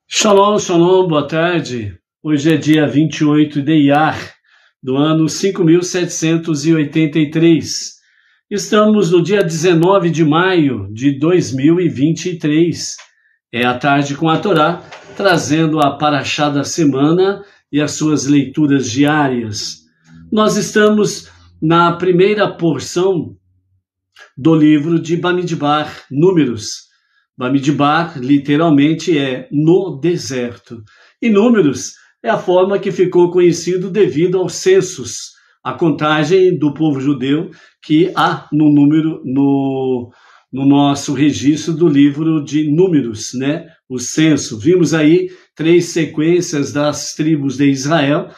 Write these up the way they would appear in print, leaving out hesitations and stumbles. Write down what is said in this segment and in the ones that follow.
Shalom, shalom, boa tarde. Hoje é dia 28 de Iyar, do ano 5783. Estamos no dia 19 de maio de 2023. É a tarde com a Torá, trazendo a Parashá da semana e as suas leituras diárias. Nós estamos na primeira porção do livro de Bamidbar, Números. Bamidbar, literalmente, é no deserto. E Números é a forma que ficou conhecido devido aos censos, a contagem do povo judeu que há no nosso registro do livro de Números, né? O censo. Vimos aí 3 sequências das tribos de Israel,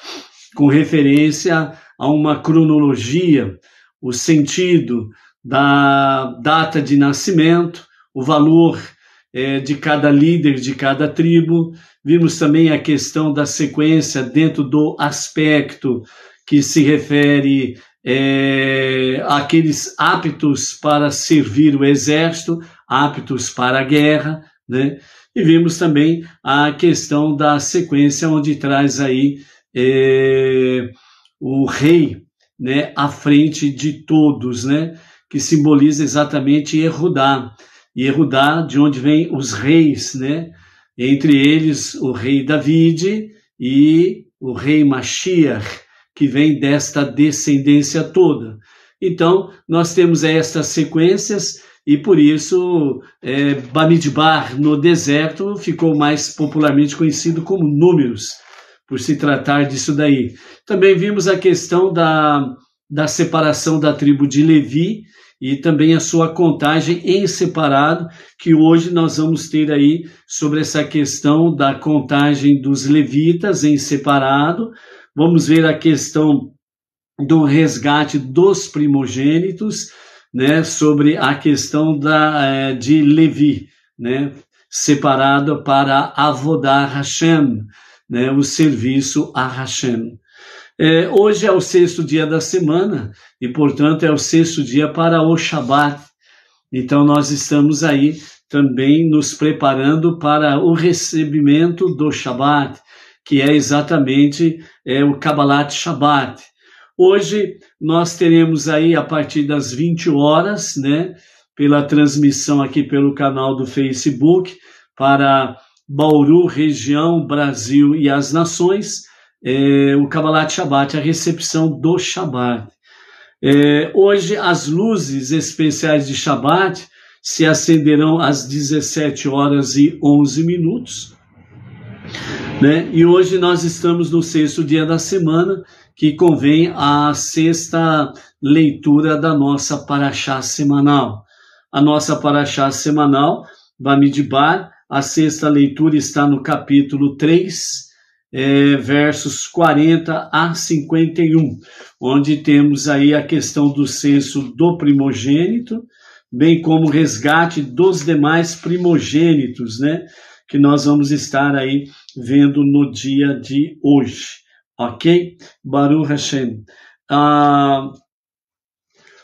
com referência a uma cronologia, o sentido da data de nascimento, o valor de cada líder de cada tribo. Vimos também a questão da sequência dentro do aspecto que se refere àqueles aptos para servir o exército, aptos para a guerra, né? E vimos também a questão da sequência onde traz aí o rei, né, à frente de todos, né? Que simboliza exatamente Yehudá. Yehudá, de onde vêm os reis, né? Entre eles o rei David e o rei Mashiach, que vem desta descendência toda. Então, nós temos estas sequências e por isso Bamidbar, no deserto, ficou mais popularmente conhecido como Números, por se tratar disso daí. Também vimos a questão da separação da tribo de Levi e também a sua contagem em separado, que hoje nós vamos ter aí sobre essa questão da contagem dos levitas em separado. Vamos ver a questão do resgate dos primogênitos, né, sobre a questão de Levi, né, separado para Avodah Hashem, né, o serviço a Hashem. Hoje é o 6º dia da semana e, portanto, é o 6º dia para o Shabat. Então, nós estamos aí também nos preparando para o recebimento do Shabat, que é exatamente o Kabbalat Shabat. Hoje nós teremos aí a partir das 20 horas, né, pela transmissão aqui pelo canal do Facebook para Bauru, região, Brasil e as nações, o Kabbalat Shabbat, a recepção do Shabbat. Hoje as luzes especiais de Shabbat se acenderão às 17h11, né? E hoje nós estamos no 6º dia da semana, que convém a 6ª leitura da nossa Parashá semanal. A nossa Parashá semanal, Bamidbar, a 6ª leitura está no capítulo 3, versos 40 a 51, onde temos aí a questão do censo do primogênito, bem como o resgate dos demais primogênitos, né, que nós vamos estar aí vendo no dia de hoje, ok? Baruch Hashem. A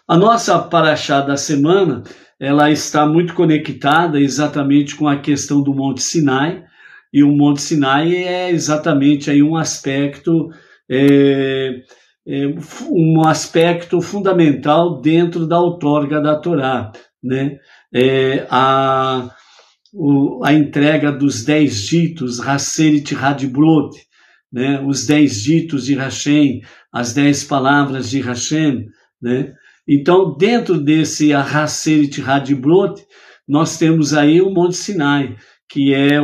nossa Parashá da semana, ela está muito conectada exatamente com a questão do Monte Sinai, e o Monte Sinai é exatamente aí um aspecto fundamental dentro da outorga da Torá, né? A entrega dos 10 ditos, Haserit Hadibrot, né? Os 10 ditos de Hashem, as 10 palavras de Hashem, né? Então, dentro desse Haserit Hadibrot, nós temos aí o Monte Sinai, que é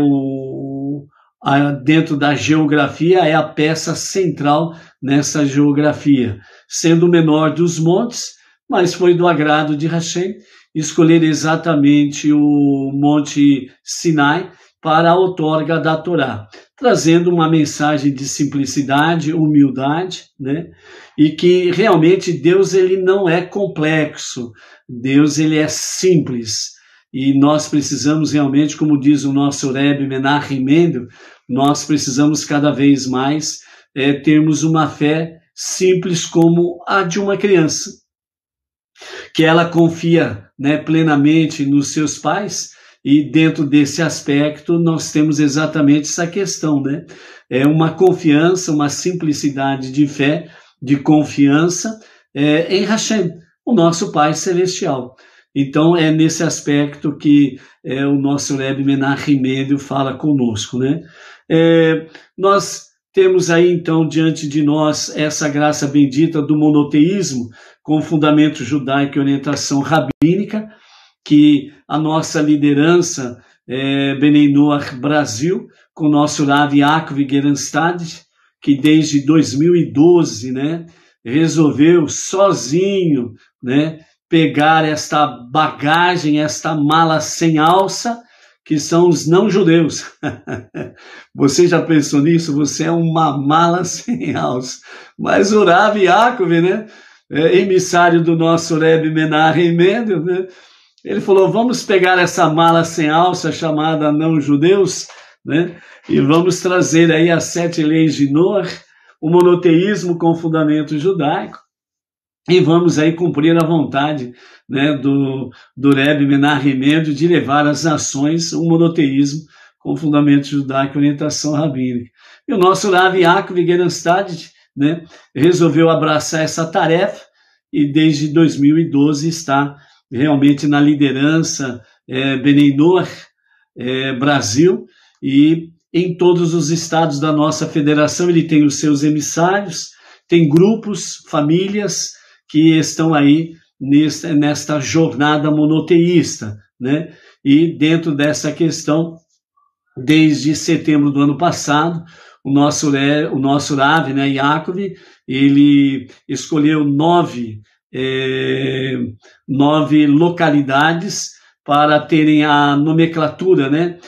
dentro da geografia, é a peça central nessa geografia, sendo o menor dos montes, mas foi do agrado de Hashem escolher exatamente o Monte Sinai para a outorga da Torá, trazendo uma mensagem de simplicidade, humildade, né? E que realmente Deus ele não é complexo, Deus ele é simples. E nós precisamos realmente, como diz o nosso Rebbe Menachem Mendel, nós precisamos cada vez mais termos uma fé simples como a de uma criança, que ela confia, né, plenamente nos seus pais E dentro desse aspecto nós temos exatamente essa questão, né? É uma confiança, uma simplicidade de fé, de confiança em Hashem, o nosso Pai Celestial. Então é nesse aspecto que o nosso Rebbe Menachem Mendel fala conosco, né? Nós temos aí então diante de nós essa graça bendita do monoteísmo com fundamento judaico e orientação rabínica, que a nossa liderança Bnei Noach Brasil, com o nosso Rav Yaakov Gerenstad, que desde 2012, né, resolveu sozinho, né, pegar esta bagagem, esta mala sem alça, que são os não-judeus. Você já pensou nisso? Você é uma mala sem alça. Mas o Rav Yaakov, né, emissário do nosso Rebbe Menachem Mendel, né, ele falou, vamos pegar essa mala sem alça chamada não-judeus, né, e vamos trazer aí as 7 leis de Noah, o monoteísmo com fundamento judaico, e vamos aí cumprir a vontade, né, do Rebbe Menachem Mendel de levar às nações o monoteísmo com fundamento judaico e orientação rabínica. E o nosso Rav Yaakov Gerenstad, né, resolveu abraçar essa tarefa e desde 2012 está realmente na liderança Bnei Noach Brasil, e em todos os estados da nossa federação ele tem os seus emissários, tem grupos, famílias que estão aí nesta jornada monoteísta, né? E dentro dessa questão, desde setembro do ano passado, o nosso Rav, né, Yaakov, ele escolheu 9 localidades para terem a nomenclatura, né,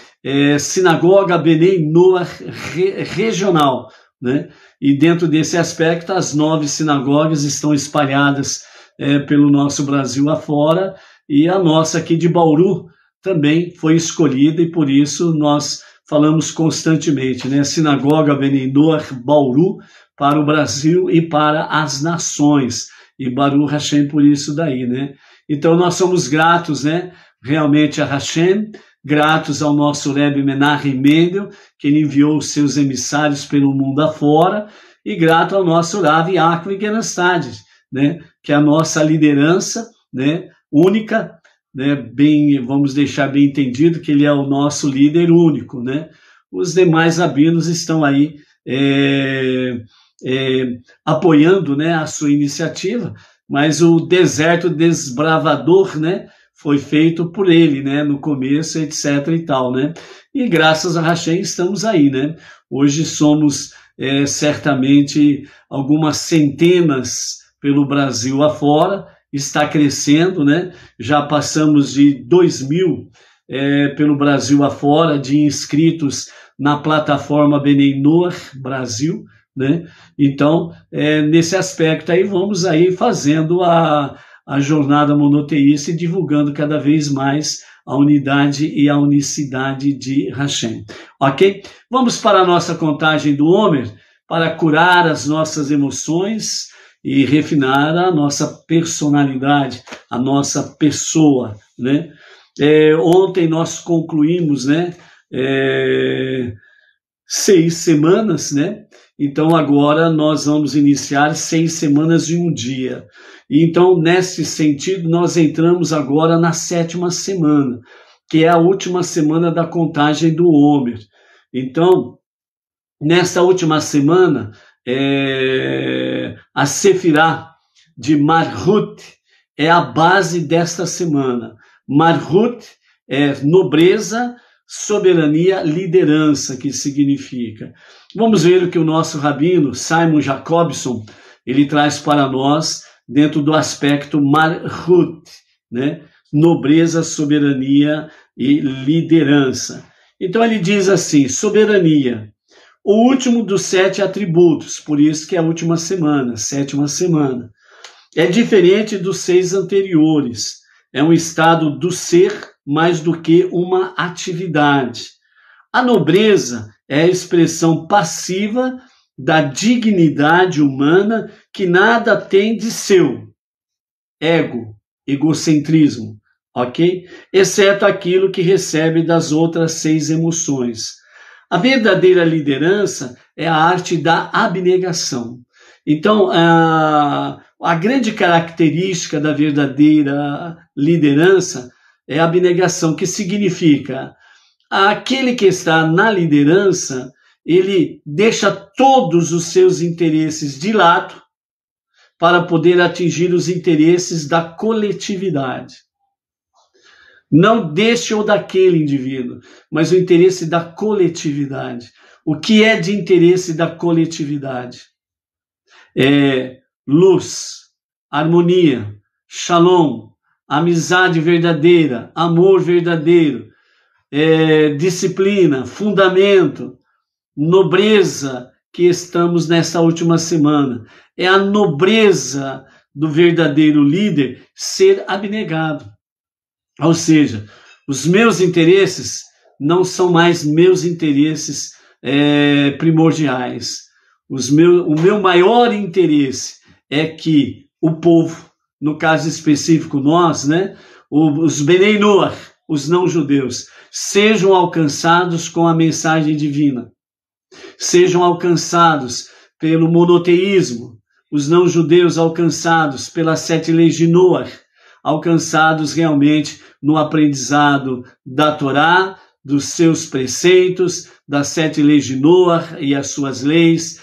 Sinagoga Bnei Noach regional, né? E dentro desse aspecto, as 9 sinagogas estão espalhadas pelo nosso Brasil afora, e a nossa aqui de Bauru também foi escolhida, e por isso nós falamos constantemente, né? Sinagoga Bnei Noach Bauru para o Brasil e para as nações, e Baruch Hashem por isso daí, né? Então nós somos gratos, né, realmente a Hashem, gratos ao nosso Rebbe Menachem Mendel, que ele enviou os seus emissários pelo mundo afora, e grato ao nosso Rav Yaakov Gerenstad, né, que é a nossa liderança, né, única, né, vamos deixar bem entendido que ele é o nosso líder único, né? Os demais rabinos estão aí apoiando, né, a sua iniciativa, mas o deserto desbravador, né, foi feito por ele, né, no começo, etc. e tal, né? E graças a Hashem estamos aí, né? Hoje somos certamente algumas centenas pelo Brasil afora, está crescendo, né? Já passamos de 2.000 pelo Brasil afora de inscritos na plataforma Bnei Noach Brasil, né? Então, nesse aspecto aí, vamos aí fazendo a jornada monoteísta e divulgando cada vez mais a unidade e a unicidade de Hashem. Ok? Vamos para a nossa contagem do Homer, para curar as nossas emoções e refinar a nossa personalidade, a nossa pessoa, né? Ontem nós concluímos, né, 6 semanas, né? Então agora nós vamos iniciar 6 semanas e um dia. E então, nesse sentido, nós entramos agora na 7ª semana, que é a última semana da contagem do Homer. Então, nessa última semana, a Sefirá de Malchut é a base desta semana. Malchut é nobreza, soberania, liderança, que significa. Vamos ver o que o nosso rabino, Simon Jacobson, ele traz para nós dentro do aspecto Malchut, né? Nobreza, soberania e liderança. Então ele diz assim, soberania, o último dos 7 atributos, por isso que é a última semana, 7ª semana. É diferente dos 6 anteriores, é um estado do ser mais do que uma atividade. A nobreza é a expressão passiva da dignidade humana que nada tem de seu. Ego, egocentrismo, ok? Exceto aquilo que recebe das outras 6 emoções. A verdadeira liderança é a arte da abnegação. Então, a grande característica da verdadeira liderança é a abnegação, que significa aquele que está na liderança, ele deixa todos os seus interesses de lado para poder atingir os interesses da coletividade. Não deste ou daquele indivíduo, mas o interesse da coletividade. O que é de interesse da coletividade? É luz, harmonia, shalom, amizade verdadeira, amor verdadeiro, disciplina, fundamento, nobreza que estamos nessa última semana. É a nobreza do verdadeiro líder ser abnegado. Ou seja, os meus interesses não são mais meus interesses primordiais. O meu maior interesse é que o povo, no caso específico nós, né, os Benei Noach, os não-judeus, sejam alcançados com a mensagem divina, sejam alcançados pelo monoteísmo, os não-judeus alcançados pelas 7 leis de Noach, alcançados realmente no aprendizado da Torá, dos seus preceitos, das 7 leis de Noach e as suas leis,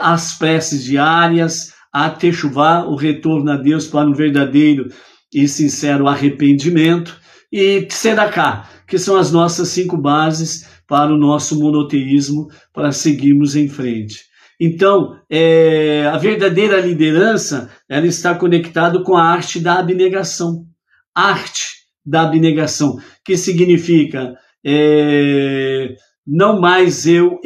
as preces diárias, a Teshuvá, o retorno a Deus para um verdadeiro e sincero arrependimento, e Tzedaká, que são as nossas 5 bases para o nosso monoteísmo, para seguirmos em frente. Então, a verdadeira liderança, ela está conectada com a arte da abnegação. Arte da abnegação, que significa não mais eu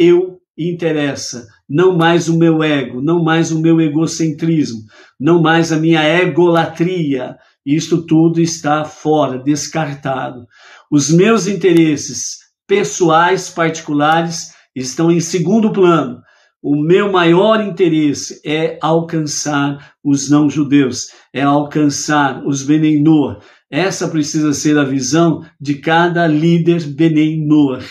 interessa, não mais o meu ego, não mais o meu egocentrismo, não mais a minha egolatria. Isto tudo está fora, descartado. Os meus interesses pessoais, particulares, estão em segundo plano. O meu maior interesse é alcançar os não-judeus, é alcançar os Benei Noach. Essa precisa ser a visão de cada líder Benei Noach.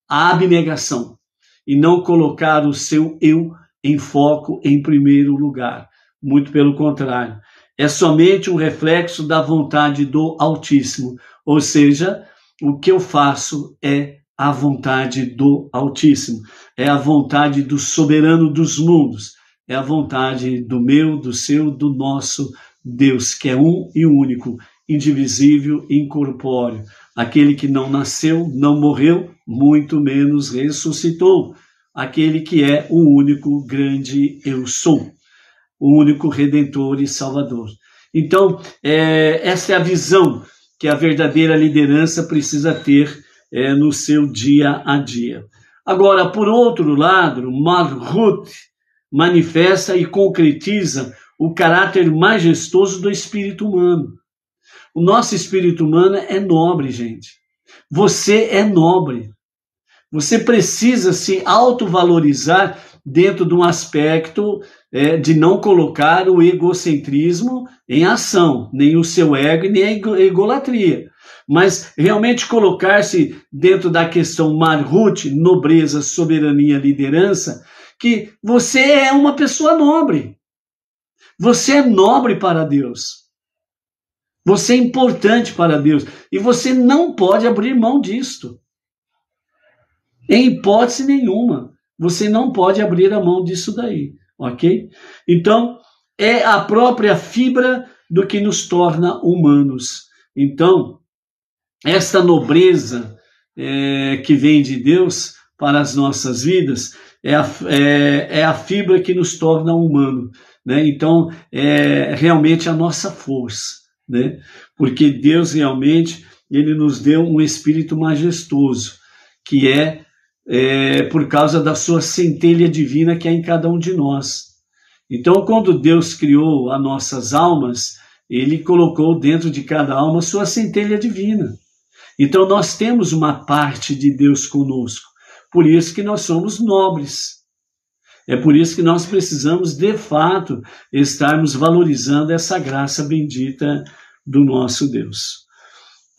A abnegação. E não colocar o seu eu em foco em primeiro lugar. Muito pelo contrário. É somente um reflexo da vontade do Altíssimo. Ou seja, o que eu faço é a vontade do Altíssimo. É a vontade do soberano dos mundos. É a vontade do meu, do seu, do nosso Deus, que é um e único, indivisível e incorpóreo. Aquele que não nasceu, não morreu, muito menos ressuscitou. Aquele que é o único grande eu sou. O único Redentor e Salvador. Então, essa é a visão que a verdadeira liderança precisa ter no seu dia a dia. Agora, por outro lado, Malhut manifesta e concretiza o caráter majestoso do espírito humano. O nosso espírito humano é nobre, gente. Você é nobre. Você precisa se autovalorizar dentro de um aspecto de não colocar o egocentrismo em ação, nem o seu ego, nem a egolatria. Mas realmente colocar-se dentro da questão Malhut, nobreza, soberania, liderança, que você é uma pessoa nobre. Você é nobre para Deus. Você é importante para Deus. E você não pode abrir mão disto. Em hipótese nenhuma. Você não pode abrir a mão disso daí. Ok? Então, é a própria fibra do que nos torna humanos. Então, esta nobreza que vem de Deus para as nossas vidas é a fibra que nos torna humano, né? Então, é realmente a nossa força, né? Porque Deus realmente, Ele nos deu um espírito majestoso, que por causa da sua centelha divina que há em cada um de nós. Então, quando Deus criou as nossas almas, Ele colocou dentro de cada alma sua centelha divina. Então, nós temos uma parte de Deus conosco. Por isso que nós somos nobres. É por isso que nós precisamos, de fato, estarmos valorizando essa graça bendita do nosso Deus.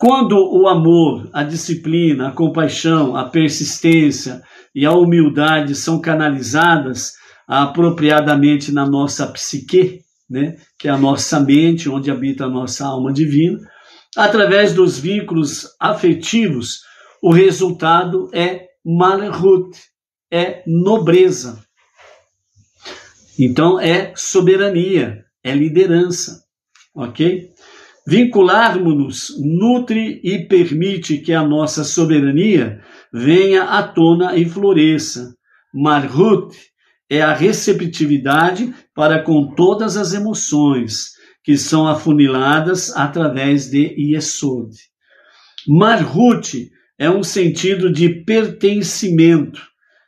Quando o amor, a disciplina, a compaixão, a persistência e a humildade são canalizadas apropriadamente na nossa psique, né, que é a nossa mente, onde habita a nossa alma divina, através dos vínculos afetivos, o resultado é malhut, é nobreza. Então é soberania, é liderança, ok? Vincularmos-nos nutre e permite que a nossa soberania venha à tona e floresça. Malhut é a receptividade para com todas as emoções que são afuniladas através de Yesod. Malhut é um sentido de pertencimento,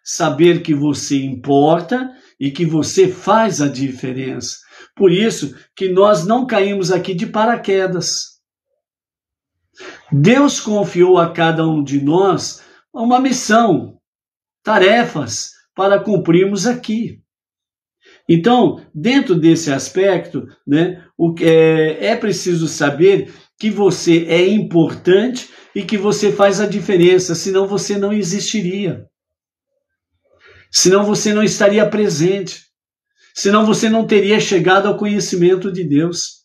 saber que você importa e que você faz a diferença. Por isso que nós não caímos aqui de paraquedas. Deus confiou a cada um de nós uma missão, tarefas para cumprirmos aqui. Então, dentro desse aspecto, né, é preciso saber que você é importante e que você faz a diferença, senão você não existiria. Senão você não estaria presente. Senão você não teria chegado ao conhecimento de Deus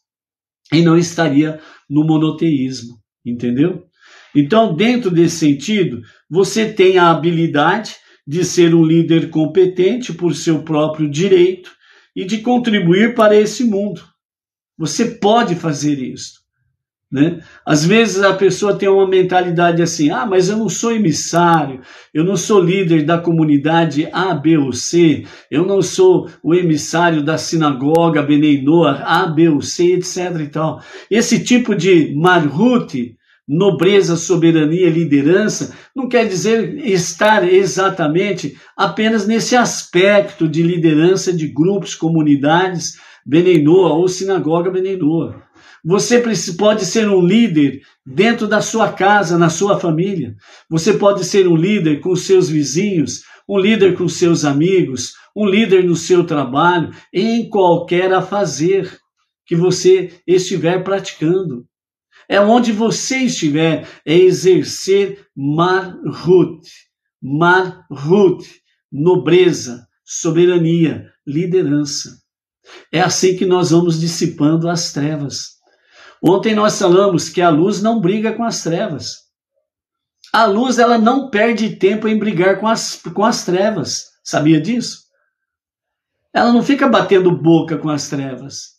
e não estaria no monoteísmo, entendeu? Então, dentro desse sentido, você tem a habilidade de ser um líder competente por seu próprio direito e de contribuir para esse mundo. Você pode fazer isso, né? Às vezes a pessoa tem uma mentalidade assim, mas eu não sou emissário, eu não sou líder da comunidade A, B ou C, eu não sou o emissário da sinagoga Benei Noach, A, B ou C, etc. e tal. Esse tipo de malhut, nobreza, soberania, liderança, não quer dizer estar exatamente apenas nesse aspecto de liderança de grupos, comunidades Benei Noach ou sinagoga Benei Noach. Você pode ser um líder dentro da sua casa, na sua família. Você pode ser um líder com seus vizinhos, um líder com seus amigos, um líder no seu trabalho, em qualquer afazer que você estiver praticando. É onde você estiver, é exercer malhut, nobreza, soberania, liderança. É assim que nós vamos dissipando as trevas. Ontem nós falamos que a luz não briga com as trevas. A luz, ela não perde tempo em brigar com as trevas. Sabia disso? Ela não fica batendo boca com as trevas.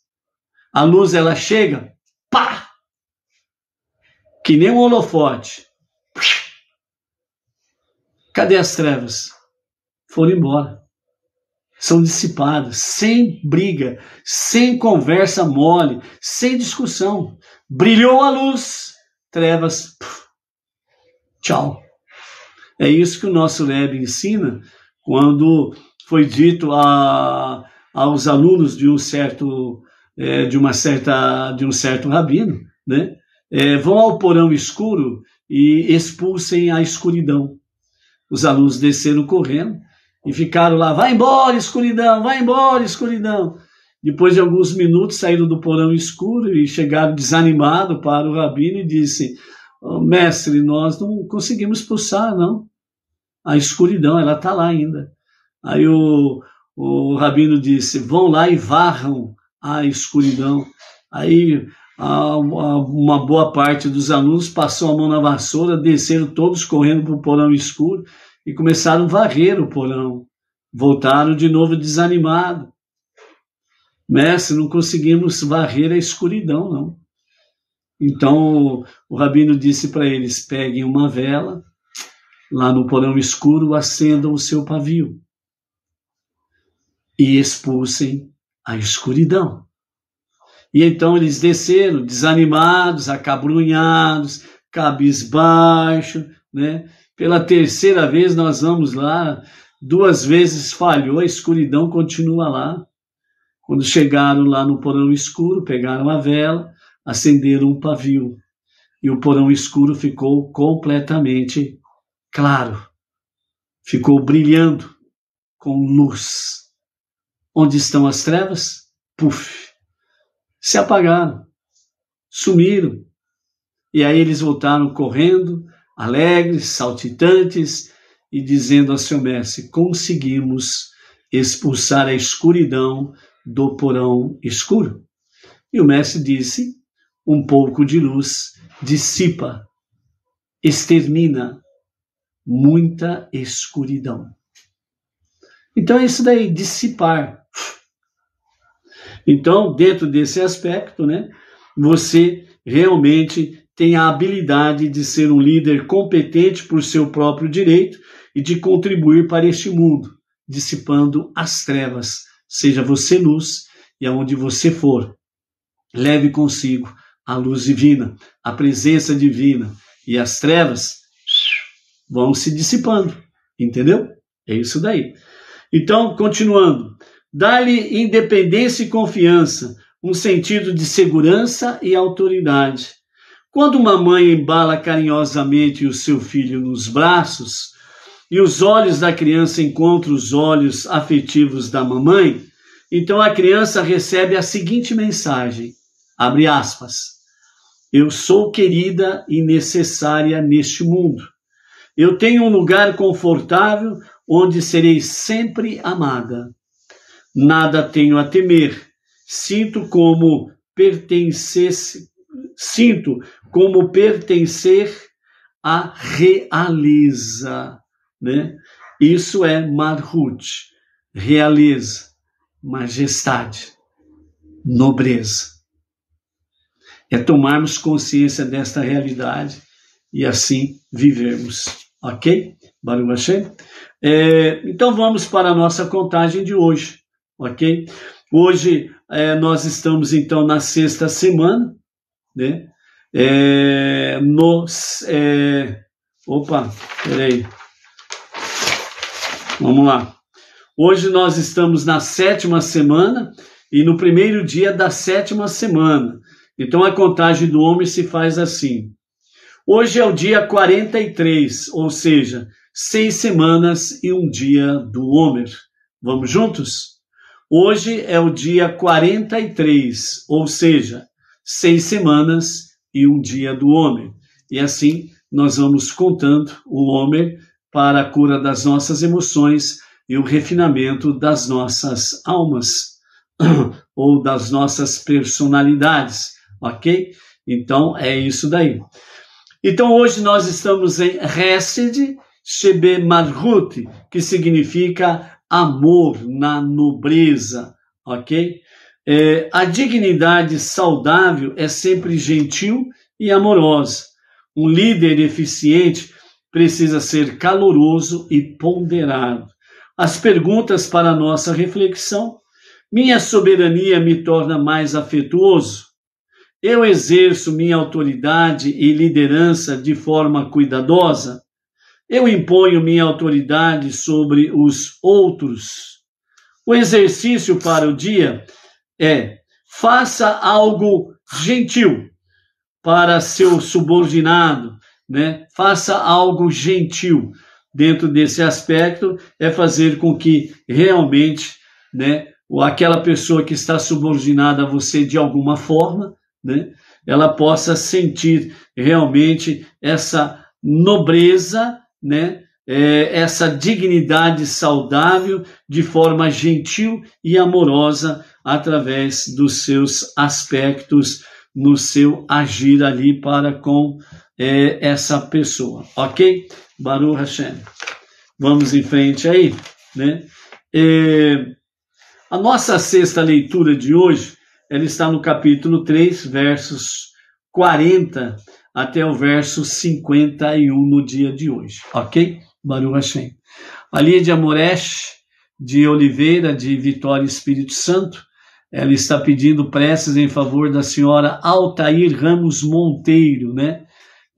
A luz, ela chega, pá! Que nem um holofote. Cadê as trevas? Foram embora. São dissipadas, sem briga, sem conversa mole, sem discussão. Brilhou a luz, trevas, tchau. É isso que o nosso Rebbe ensina quando foi dito aos alunos de um certo rabino, né? Vão ao porão escuro e expulsem a escuridão. Os alunos desceram correndo e ficaram lá, vai embora escuridão. Depois de alguns minutos saíram do porão escuro e chegaram desanimados para o rabino e disse, mestre, nós não conseguimos expulsar, não. A escuridão, ela está lá ainda. Aí o rabino disse, vão lá e varram a escuridão. Aí uma boa parte dos alunos passou a mão na vassoura, desceram todos correndo para o porão escuro e começaram a varrer o porão. Voltaram de novo desanimados. Mestre, não conseguimos varrer a escuridão, não. Então o rabino disse para eles, peguem uma vela, lá no porão escuro, acendam o seu pavio e expulsem a escuridão. E então eles desceram desanimados, acabrunhados, cabisbaixo, né? Pela terceira vez nós vamos lá, 2 vezes falhou, a escuridão continua lá. Quando chegaram lá no porão escuro, pegaram a vela, acenderam um pavio e o porão escuro ficou completamente claro, ficou brilhando com luz. Onde estão as trevas? Puf! Se apagaram, sumiram. E aí eles voltaram correndo, alegres, saltitantes, e dizendo ao seu mestre: conseguimos expulsar a escuridão do porão escuro. E o mestre disse: um pouco de luz dissipa, extermina muita escuridão. Então é isso daí, dissipar. Então, dentro desse aspecto, né, você realmente tem a habilidade de ser um líder competente por seu próprio direito e de contribuir para este mundo, dissipando as trevas. Seja você luz, e aonde você for, leve consigo a luz divina, a presença divina, e as trevas vão se dissipando, entendeu? É isso daí. Então, continuando, dá-lhe independência e confiança, um sentido de segurança e autoridade. Quando uma mãe embala carinhosamente o seu filho nos braços e os olhos da criança encontram os olhos afetivos da mamãe, então a criança recebe a seguinte mensagem, abre aspas: eu sou querida e necessária neste mundo. Eu tenho um lugar confortável onde serei sempre amada. Nada tenho a temer. Sinto como pertencer à realeza, né? Isso é Malhut, realeza, majestade, nobreza. É tomarmos consciência desta realidade e assim vivermos, ok? Baruch Hashem. Então vamos para a nossa contagem de hoje, ok? Hoje nós estamos então na sexta semana, né? Peraí. Vamos lá. Hoje nós estamos na sétima semana e no primeiro dia da sétima semana. Então a contagem do homem se faz assim. Hoje é o dia 43, ou seja, 6 semanas e um dia do Homer. Vamos juntos? Hoje é o dia 43, ou seja, 6 semanas e um dia do Homer. E assim nós vamos contando o Homer para a cura das nossas emoções e o refinamento das nossas almas ou das nossas personalidades, ok? Então é isso daí. Então hoje nós estamos em Hesed Shebe Malhut, que significa amor na nobreza, ok? A dignidade saudável é sempre gentil e amorosa. Um líder eficiente precisa ser caloroso e ponderado. As perguntas para a nossa reflexão: minha soberania me torna mais afetuoso? Eu exerço minha autoridade e liderança de forma cuidadosa? Eu imponho minha autoridade sobre os outros? O exercício para o dia é: faça algo gentil para seu subordinado, né? Faça algo gentil. Dentro desse aspecto é fazer com que realmente, né, aquela pessoa que está subordinada a você de alguma forma, né, ela possa sentir realmente essa nobreza, né, essa dignidade saudável de forma gentil e amorosa através dos seus aspectos no seu agir ali para com essa pessoa, ok? Baruch Hashem. Vamos em frente aí, né? A nossa sexta leitura de hoje, ela está no capítulo 3, versos 40 até o verso 51 no dia de hoje, ok? Baruch Hashem. A Lídia Moresh, de Oliveira, de Vitória Espírito Santo, ela está pedindo preces em favor da senhora Altair Ramos Monteiro, né?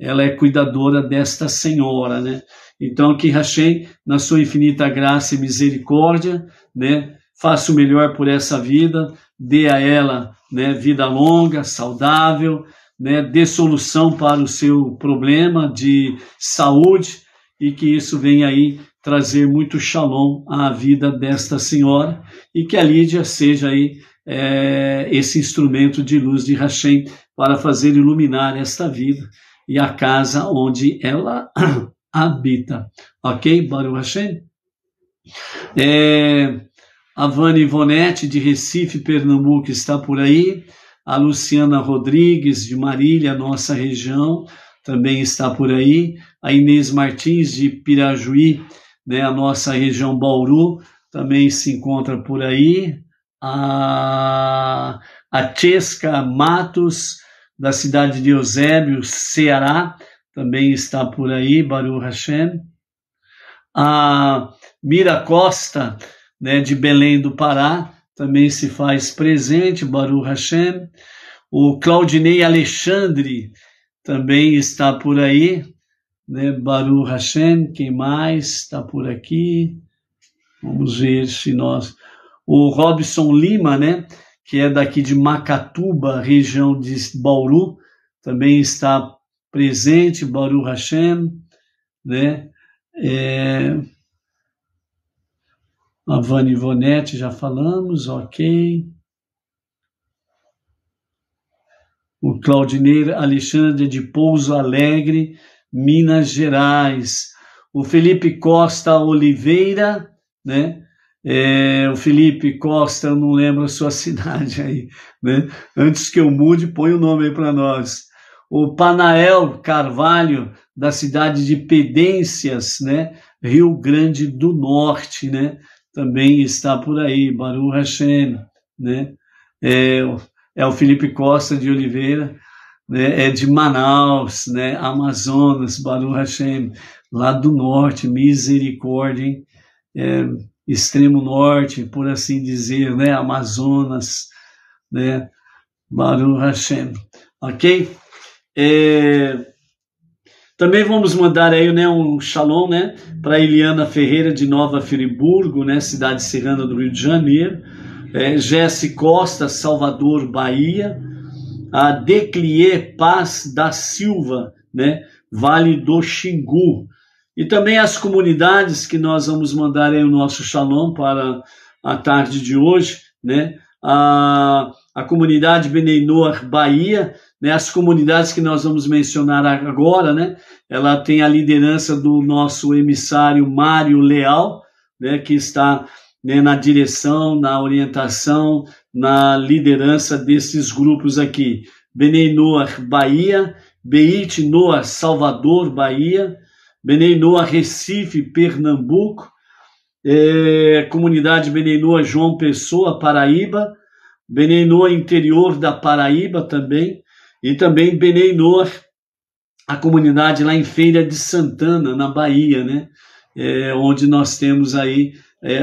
Ela é cuidadora desta senhora, né? Então, que Hashem, na sua infinita graça e misericórdia, né, faça o melhor por essa vida, dê a ela, né, vida longa, saudável, né, dê solução para o seu problema de saúde e que isso venha aí trazer muito shalom à vida desta senhora e que a Lídia seja aí esse instrumento de luz de Hashem para fazer iluminar esta vida e a casa onde ela habita. Ok? Baruch Hashem? A Vani Ivonete, de Recife, Pernambuco, está por aí. A Luciana Rodrigues, de Marília, nossa região, também está por aí. A Inês Martins, de Pirajuí, né, a nossa região Bauru, também se encontra por aí. A Chesca Matos, da cidade de Eusébio, Ceará, também está por aí, Baruch Hashem. A Mira Costa, né, de Belém do Pará, também se faz presente, Baruch Hashem. O Claudinei Alexandre também está por aí, né, Baruch Hashem. Quem mais está por aqui? Vamos ver se nós... O Robson Lima, né, que é daqui de Macatuba, região de Bauru, também está presente, Baruch Hashem, né? A Vani Ivonete, já falamos, ok. O Claudinei Alexandre, de Pouso Alegre, Minas Gerais. O Felipe Costa Oliveira, né? O Felipe Costa, eu não lembro a sua cidade aí, né? Antes que eu mude, põe o nome aí para nós. O Panael Carvalho, da cidade de Pedências, né? Rio Grande do Norte, né? Também está por aí, Baruch Hashem, né? O Felipe Costa de Oliveira, né? É de Manaus, né? Amazonas, Baruch Hashem, lá do norte, misericórdia, hein? Extremo norte, por assim dizer, né? Amazonas, né? Baruch Hashem, ok? Também vamos mandar aí, né, um shalom, né, para Eliana Ferreira, de Nova Friburgo, né, cidade serrana do Rio de Janeiro. Jesse Costa, Salvador, Bahia. A Declier Paz da Silva, né, Vale do Xingu. E também as comunidades que nós vamos mandar aí o nosso shalom para a tarde de hoje, né? A comunidade Bnei Noach Bahia, né? As comunidades que nós vamos mencionar agora, né? Ela tem a liderança do nosso emissário Mário Leal, né? Que está, né, na direção, na orientação, na liderança desses grupos aqui. Bnei Noach Bahia, Beit Noach Salvador, Bahia, Bnei Noach Recife, Pernambuco, comunidade Bnei Noach João Pessoa, Paraíba, Bnei Noach interior da Paraíba também, e também Bnei Noach, a comunidade lá em Feira de Santana, na Bahia, né? Onde nós temos aí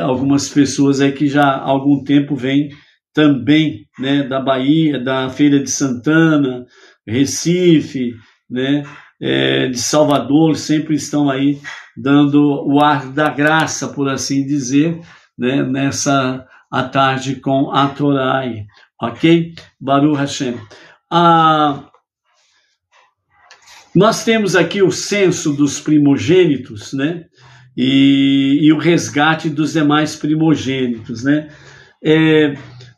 algumas pessoas aí que já há algum tempo vêm também, né, da Bahia, da Feira de Santana, Recife, né? De Salvador, sempre estão aí dando o ar da graça, por assim dizer, né, nessa à tarde com a Torá, ok? Baruch Hashem. Nós temos aqui o censo dos primogênitos, né, e o resgate dos demais primogênitos, né?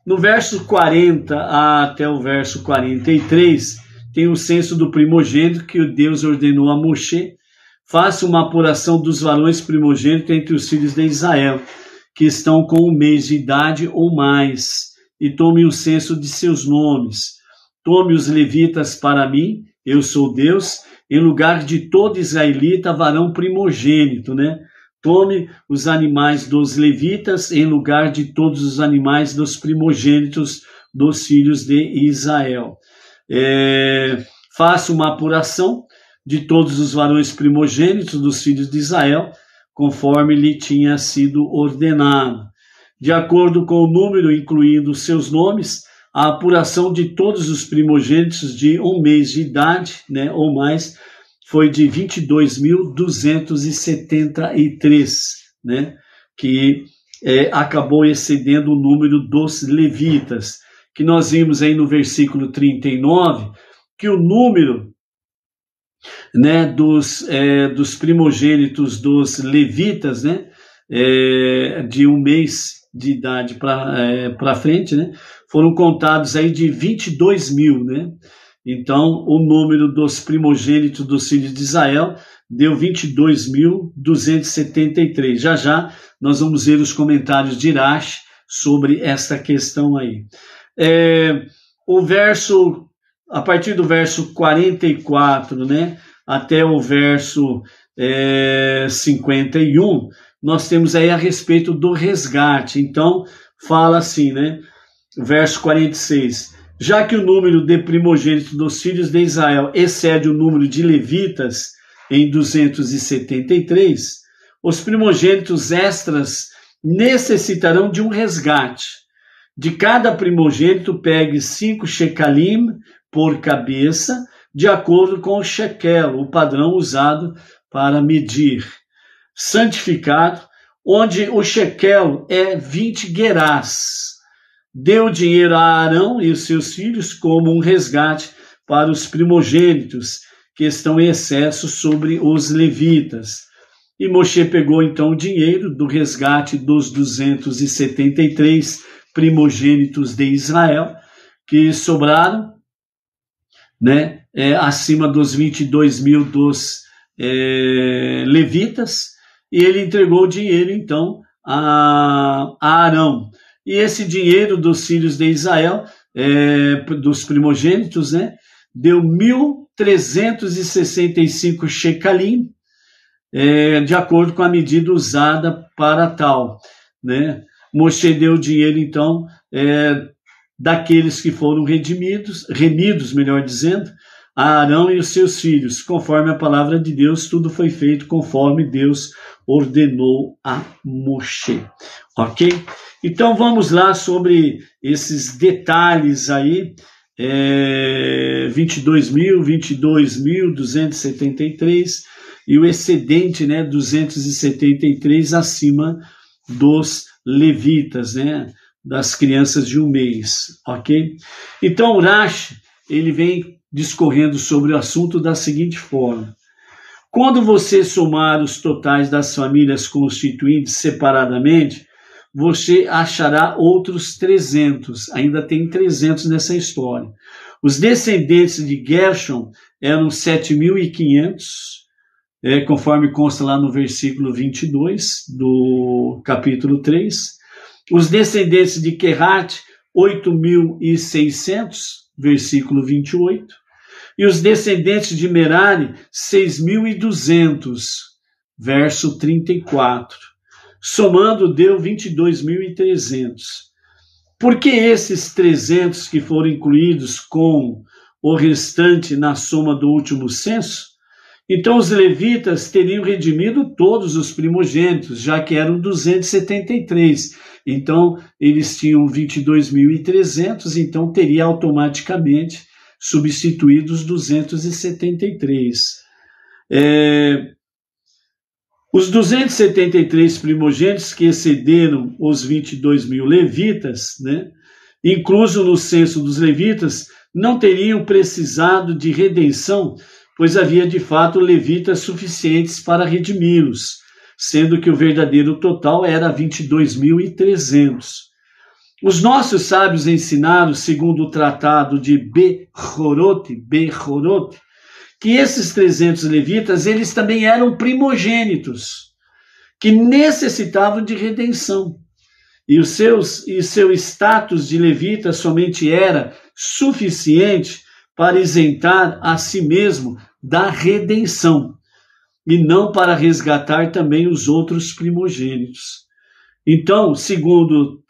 No verso 40 até o verso 43, tem o censo do primogênito que o Deus ordenou a Moshe: faça uma apuração dos varões primogênitos entre os filhos de Israel, que estão com 1 mês de idade ou mais, e tome o censo de seus nomes. Tome os levitas para mim, eu sou Deus, em lugar de todo israelita varão primogênito, né? Tome os animais dos levitas em lugar de todos os animais dos primogênitos dos filhos de Israel. Faça uma apuração de todos os varões primogênitos dos filhos de Israel, conforme lhe tinha sido ordenado. De acordo com o número, incluindo seus nomes, a apuração de todos os primogênitos de 1 mês de idade, né, ou mais, foi de 22.273, né, que acabou excedendo o número dos levitas, que nós vimos aí no versículo 39, que o número, né, dos primogênitos dos levitas, né, de 1 mês de idade para frente, né, foram contados aí de 22 mil, né? Então, o número dos primogênitos dos filhos de Israel deu 22.273. Já já nós vamos ver os comentários de Irache sobre esta questão aí. A partir do verso 44, né, até o verso 51, nós temos aí a respeito do resgate. Então, fala assim, né, verso 46, já que o número de primogênitos dos filhos de Israel excede o número de levitas em 273, os primogênitos extras necessitarão de um resgate. De cada primogênito, pegue 5 shecalim por cabeça, de acordo com o shekel, o padrão usado para medir. Santificado, onde o shekel é 20 gerás. Deu dinheiro a Arão e os seus filhos como um resgate para os primogênitos, que estão em excesso sobre os levitas. E Moshe pegou então o dinheiro do resgate dos 273 primogênitos de Israel, que sobraram, né, acima dos 22 mil dos levitas, e ele entregou o dinheiro então a Arão. E esse dinheiro dos filhos de Israel, dos primogênitos, né, deu 1.365 shekalim, de acordo com a medida usada para tal, né? Moshe deu o dinheiro, então, daqueles que foram remidos, melhor dizendo, a Arão e os seus filhos, conforme a palavra de Deus, tudo foi feito conforme Deus ordenou a Moshe. Ok? Então vamos lá sobre esses detalhes aí, 22.273 e o excedente, né, 273 acima dos levitas, né, das crianças de 1 mês, ok? Então o Rashi, ele vem discorrendo sobre o assunto da seguinte forma: quando você somar os totais das famílias constituintes separadamente, você achará outros 300, ainda tem 300 nessa história. Os descendentes de Gershon eram 7.500, conforme consta lá no versículo 22 do capítulo 3. Os descendentes de Kehat, 8.600, versículo 28. E os descendentes de Merari, 6.200, verso 34. Somando, deu 22.300. Por que esses 300 que foram incluídos com o restante na soma do último censo? Então os levitas teriam redimido todos os primogênitos, já que eram 273. Então eles tinham 22.300, então teria automaticamente substituído os 273. Os 273 primogênitos que excederam os 22 mil levitas, né, incluso no censo dos levitas, não teriam precisado de redenção, pois havia de fato levitas suficientes para redimi-los, sendo que o verdadeiro total era 22.300. Os nossos sábios ensinaram, segundo o tratado de Bechorot, que esses 300 levitas, eles também eram primogênitos, que necessitavam de redenção. E seu status de levita somente era suficiente para isentar a si mesmo da redenção, e não para resgatar também os outros primogênitos. Então, segundo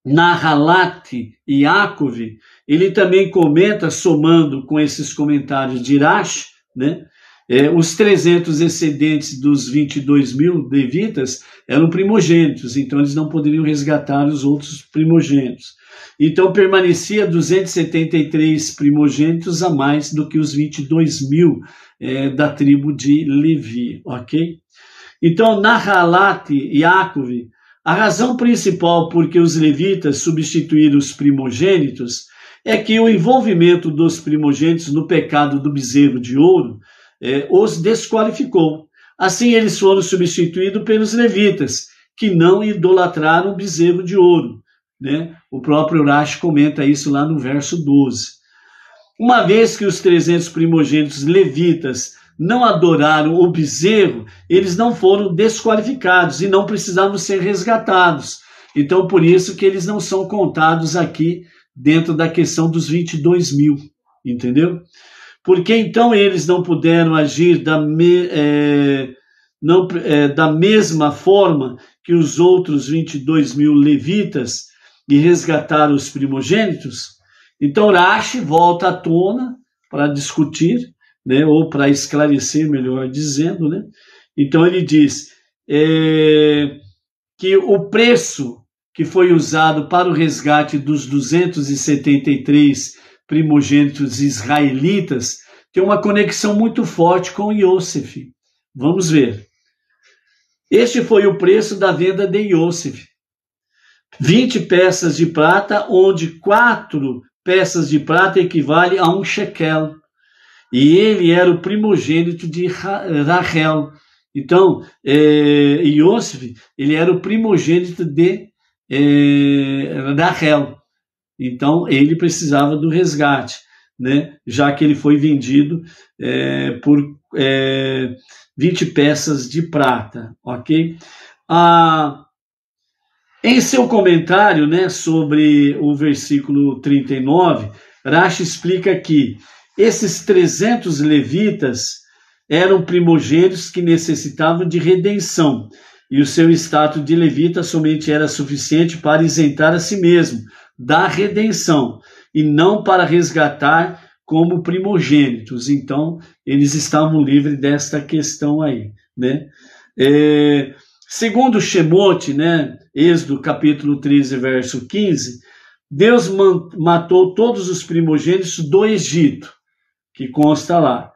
Nahalat e Yaakov, ele também comenta, somando com esses comentários de Irache, né, os 300 excedentes dos 22 mil levitas eram primogênitos, então eles não poderiam resgatar os outros primogênitos. Então permanecia 273 primogênitos a mais do que os 22 mil da tribo de Levi, ok? Então, Nahalat e Yaakov, a razão principal por que os levitas substituíram os primogênitos é que o envolvimento dos primogênitos no pecado do bezerro de ouro os desqualificou. Assim, eles foram substituídos pelos levitas, que não idolatraram o bezerro de ouro, né? O próprio Rashi comenta isso lá no verso 12. Uma vez que os 300 primogênitos levitas não adoraram o bezerro, eles não foram desqualificados e não precisavam ser resgatados. Então, por isso que eles não são contados aqui dentro da questão dos 22 mil, entendeu? Porque então eles não puderam agir da mesma forma que os outros 22 mil levitas e resgatar os primogênitos. Então Rashi volta à tona para discutir, né, ou para esclarecer, melhor dizendo, né? Então ele diz que o preço que foi usado para o resgate dos 273 primogênitos israelitas tem uma conexão muito forte com Yosef. Vamos ver. Este foi o preço da venda de Yosef. 20 peças de prata, onde 4 peças de prata equivale a 1 shekel. E ele era o primogênito de Rachel. Então, Yosef, ele era o primogênito de Rachel. Então, ele precisava do resgate, né? Já que ele foi vendido por 20 peças de prata, ok? Em seu comentário, né, sobre o versículo 39, Rashi explica que esses 300 levitas eram primogênitos que necessitavam de redenção, e o seu status de levita somente era suficiente para isentar a si mesmo da redenção, e não para resgatar como primogênitos. Então, eles estavam livres desta questão aí, né? Segundo Shemot, né, Êxodo capítulo 13, verso 15, Deus matou todos os primogênitos do Egito, que consta lá.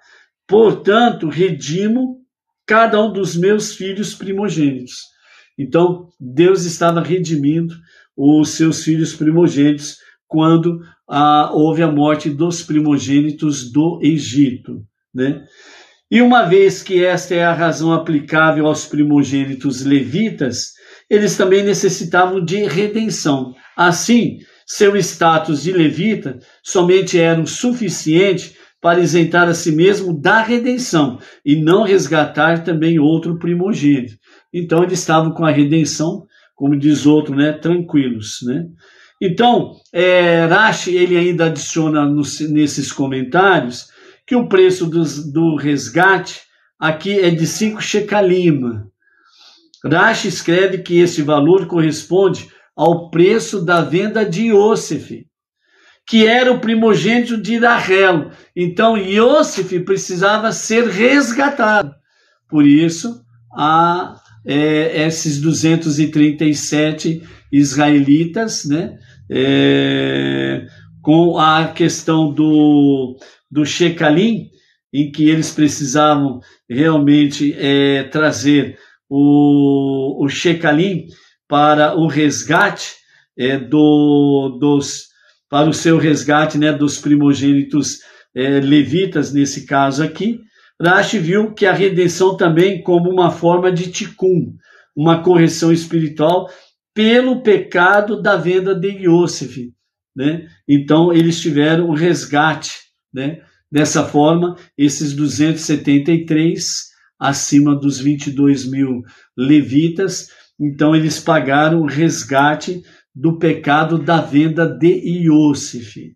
Portanto, redimo cada um dos meus filhos primogênitos. Então, Deus estava redimindo os seus filhos primogênitos quando houve a morte dos primogênitos do Egito, né? E uma vez que esta é a razão aplicável aos primogênitos levitas, eles também necessitavam de redenção. Assim, seu status de levita somente era o suficiente para isentar a si mesmo da redenção e não resgatar também outro primogênito. Então, eles estavam com a redenção, como diz outro, né, tranquilos, né? Então, Rashi, ele ainda adiciona nesses comentários que o preço do resgate aqui é de 5 shekalim. Rashi escreve que esse valor corresponde ao preço da venda de Yosef, que era o primogênito de Rachel. Então, Yosef precisava ser resgatado. Por isso, há esses 237 israelitas, né, com a questão do shekalim, em que eles precisavam realmente trazer o shekalim para o resgate para o seu resgate, né, dos primogênitos levitas, nesse caso aqui. Rashi viu que a redenção também como uma forma de tikkun, uma correção espiritual pelo pecado da venda de Yosef, né? Então eles tiveram o resgate, né? Dessa forma, esses 273 acima dos 22 mil levitas, então eles pagaram o resgate do pecado da venda de Yosef.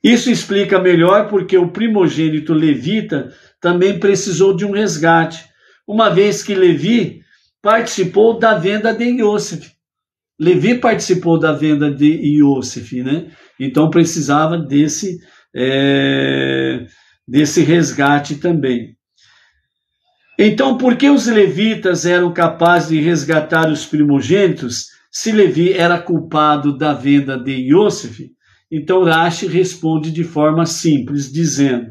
Isso explica melhor porque o primogênito levita também precisou de um resgate, uma vez que Levi participou da venda de Yosef. Levi participou da venda de Yosef, né? Então precisava desse resgate também. Então, por que os levitas eram capazes de resgatar os primogênitos se Levi era culpado da venda de Yosef? Então Rashi responde de forma simples, dizendo: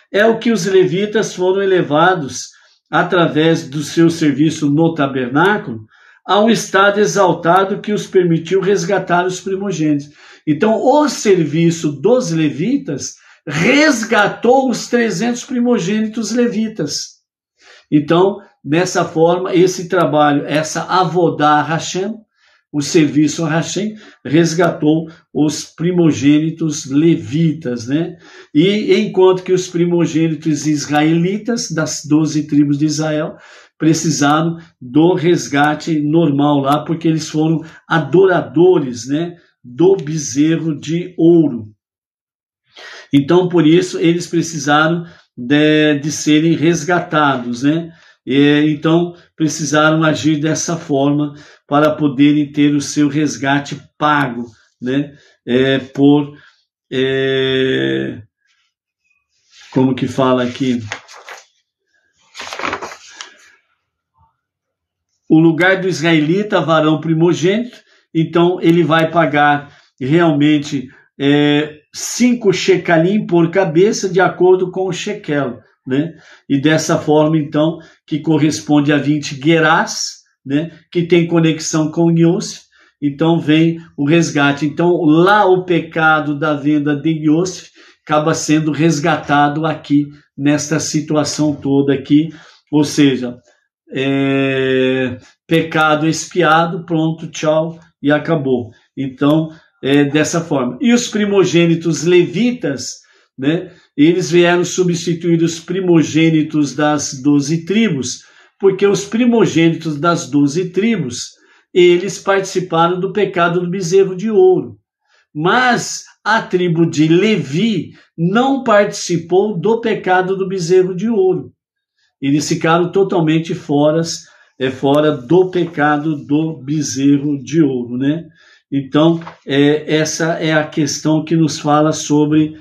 é o que os levitas foram elevados através do seu serviço no tabernáculo a um estado exaltado que os permitiu resgatar os primogênitos. Então, o serviço dos levitas resgatou os 300 primogênitos levitas. Então, dessa forma, esse trabalho, essa avodá Hashem, o serviço a Hashem, resgatou os primogênitos levitas, né? E enquanto que os primogênitos israelitas, das 12 tribos de Israel, precisaram do resgate normal lá, porque eles foram adoradores, né, do bezerro de ouro. Então, por isso, eles precisaram de serem resgatados, né? Então, precisaram agir dessa forma para poderem ter o seu resgate pago, né? Como que fala aqui? O lugar do israelita, varão primogênito, então ele vai pagar realmente 5 shecalim por cabeça, de acordo com o shekel, né? E dessa forma, então, que corresponde a 20 gerás, né? Que tem conexão com Yosef, então vem o resgate. Então, lá o pecado da venda de Yosef acaba sendo resgatado aqui, nesta situação toda aqui, ou seja, pecado expiado, pronto, tchau, e acabou. Então, dessa forma. E os primogênitos levitas, né, eles vieram substituir os primogênitos das 12 tribos, porque os primogênitos das 12 tribos, eles participaram do pecado do bezerro de ouro. Mas a tribo de Levi não participou do pecado do bezerro de ouro. Eles ficaram totalmente fora do pecado do bezerro de ouro, né? Então, essa é a questão que nos fala sobre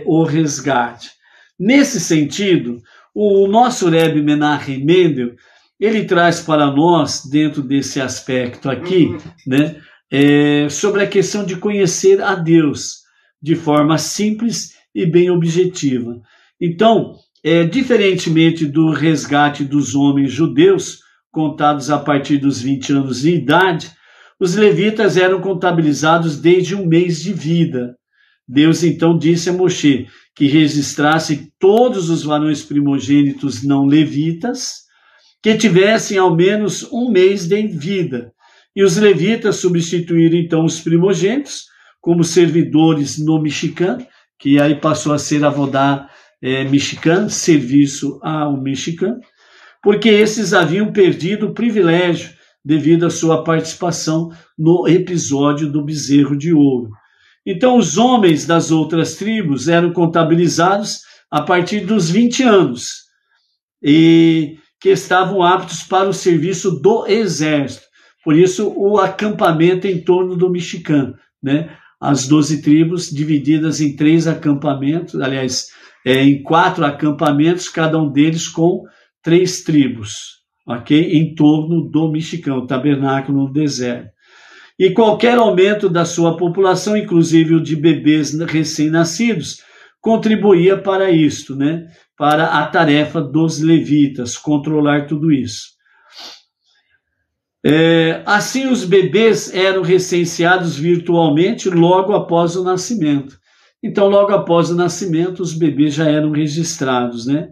o resgate. Nesse sentido, o nosso Rebbe Menachem Mendel, ele traz para nós, dentro desse aspecto aqui, né, sobre a questão de conhecer a Deus de forma simples e bem objetiva. Então, diferentemente do resgate dos homens judeus, contados a partir dos 20 anos de idade, os levitas eram contabilizados desde 1 mês de vida. Deus então disse a Moshe que registrasse todos os varões primogênitos não levitas que tivessem ao menos 1 mês de vida. E os levitas substituíram então os primogênitos como servidores no Mishkan, que aí passou a ser Avodá Mishkan, serviço ao Mishkan, porque esses haviam perdido o privilégio devido à sua participação no episódio do bezerro de ouro. Então, os homens das outras tribos eram contabilizados a partir dos 20 anos e que estavam aptos para o serviço do exército. Por isso, o acampamento em torno do Mishkan, né? As 12 tribos divididas em 3 acampamentos, aliás, em 4 acampamentos, cada um deles com 3 tribos, ok? Em torno do Mishkan, o tabernáculo no deserto. E qualquer aumento da sua população, inclusive o de bebês recém-nascidos, contribuía para isto, né? Para a tarefa dos levitas, controlar tudo isso. Assim, os bebês eram recenseados virtualmente logo após o nascimento. Então, logo após o nascimento, os bebês já eram registrados, né?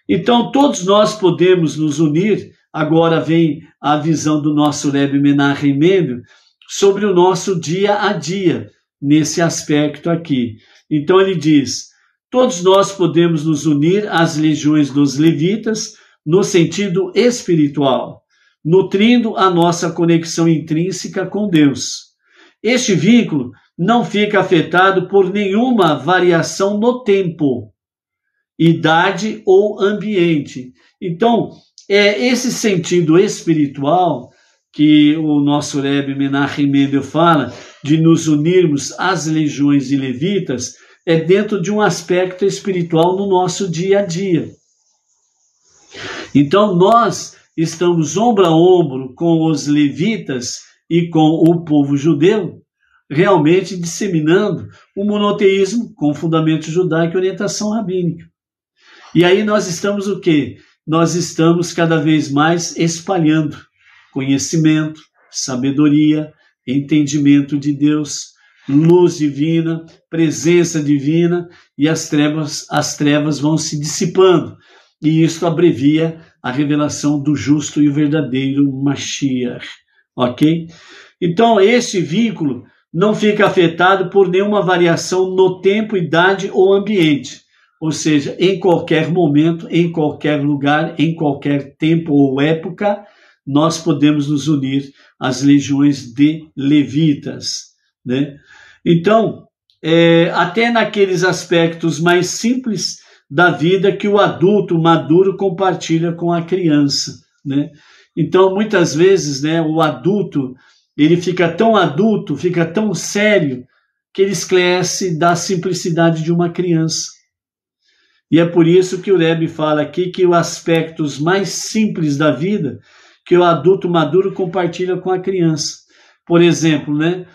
Então, todos nós podemos nos unir. Agora vem a visão do nosso Rebbe Menachem Mendel sobre o nosso dia a dia, nesse aspecto aqui. Então, ele diz: todos nós podemos nos unir às legiões dos levitas no sentido espiritual, nutrindo a nossa conexão intrínseca com Deus. Este vínculo não fica afetado por nenhuma variação no tempo, idade ou ambiente. Então, esse sentido espiritual que o nosso Rebbe Menachem Mendel fala, de nos unirmos às legiões de levitas, é dentro de um aspecto espiritual no nosso dia a dia. Então, nós estamos ombro a ombro com os levitas e com o povo judeu, realmente disseminando o monoteísmo com fundamento judaico e orientação rabínica. E aí nós estamos o quê? Nós estamos cada vez mais espalhando conhecimento, sabedoria, entendimento de Deus, luz divina, presença divina, e as trevas vão se dissipando. E isso abrevia a revelação do justo e verdadeiro Mashiach, ok? Então, esse vínculo não fica afetado por nenhuma variação no tempo, idade ou ambiente. Ou seja, em qualquer momento, em qualquer lugar, em qualquer tempo ou época, nós podemos nos unir às legiões de levitas, né? Então, até naqueles aspectos mais simples da vida que o adulto maduro compartilha com a criança, né? Então, muitas vezes, né, o adulto, ele fica tão adulto, fica tão sério, que ele esquece da simplicidade de uma criança. E é por isso que o Rebbe fala aqui que os aspectos mais simples da vida, que o adulto maduro compartilha com a criança. Por exemplo, né,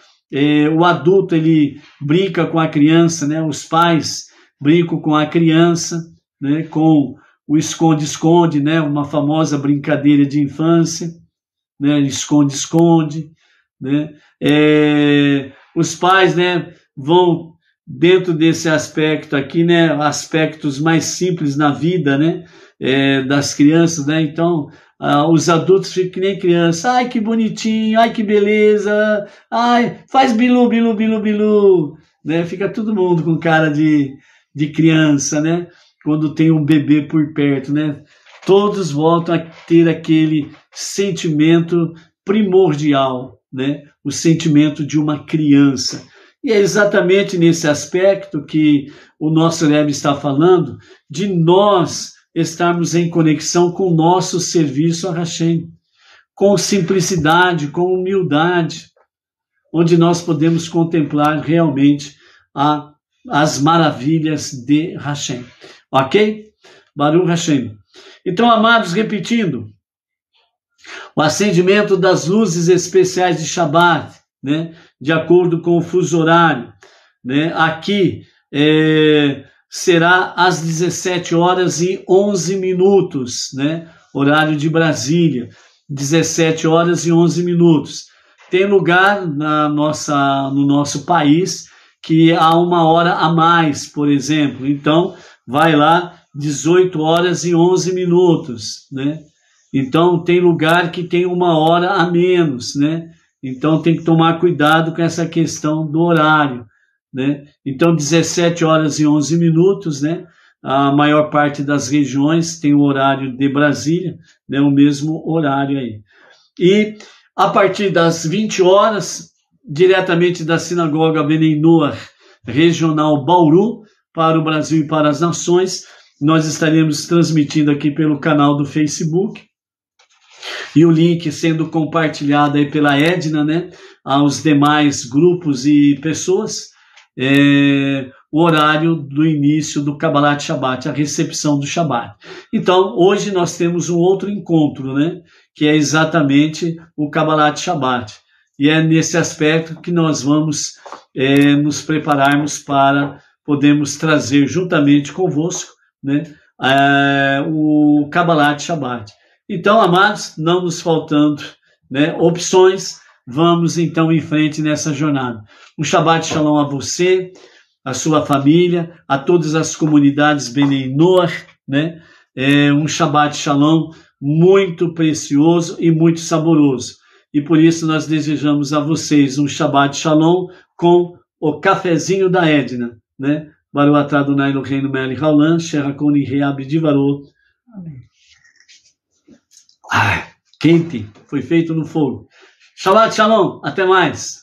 o adulto, ele brinca com a criança, né, os pais brincam com a criança, né, com o esconde-esconde, né, uma famosa brincadeira de infância, né, esconde-esconde, né, os pais, né, vão dentro desse aspecto aqui, né, aspectos mais simples na vida, né, das crianças, né, então os adultos ficam que nem criança, ai que bonitinho, ai que beleza, ai faz bilu, bilu, bilu, bilu, né, fica todo mundo com cara de criança, né, quando tem um bebê por perto, né, todos voltam a ter aquele sentimento primordial, né, o sentimento de uma criança. E é exatamente nesse aspecto que o nosso Rebbe está falando, de nós estarmos em conexão com o nosso serviço a Hashem, com simplicidade, com humildade, onde nós podemos contemplar realmente as maravilhas de Hashem. Ok? Baruch Hashem. Então, amados, repetindo, o acendimento das luzes especiais de Shabbat, né, de acordo com o fuso horário, né, aqui será às 17h11, né, horário de Brasília, 17h11. Tem lugar no nosso país que há 1 hora a mais, por exemplo, então vai lá 18h11, né, então tem lugar que tem 1 hora a menos, né, então tem que tomar cuidado com essa questão do horário, né? Então 17h11, né? A maior parte das regiões tem o horário de Brasília, né? O mesmo horário aí. E a partir das 20 horas, diretamente da Sinagoga Benei Noach, regional Bauru, para o Brasil e para as nações, nós estaremos transmitindo aqui pelo canal do Facebook, e o link sendo compartilhado aí pela Edna, né, aos demais grupos e pessoas, o horário do início do Kabbalat Shabbat, a recepção do Shabbat. Então, hoje nós temos um outro encontro, né, que é exatamente o Kabbalat Shabbat. E é nesse aspecto que nós vamos nos prepararmos para podermos trazer juntamente convosco, né, o Kabbalat Shabbat. Então, amados, não nos faltando, né, opções, vamos então em frente nessa jornada. Um Shabbat Shalom a você, a sua família, a todas as comunidades Benei Noach, né? Um Shabbat Shalom muito precioso e muito saboroso. E por isso nós desejamos a vocês um Shabbat Shalom com o cafezinho da Edna, né? Baruch atah Adonai Eloheinu melech haolam, asher hakol nihya b'divaro. Amém. Quente, foi feito no fogo. Shabbat Shalom, até mais.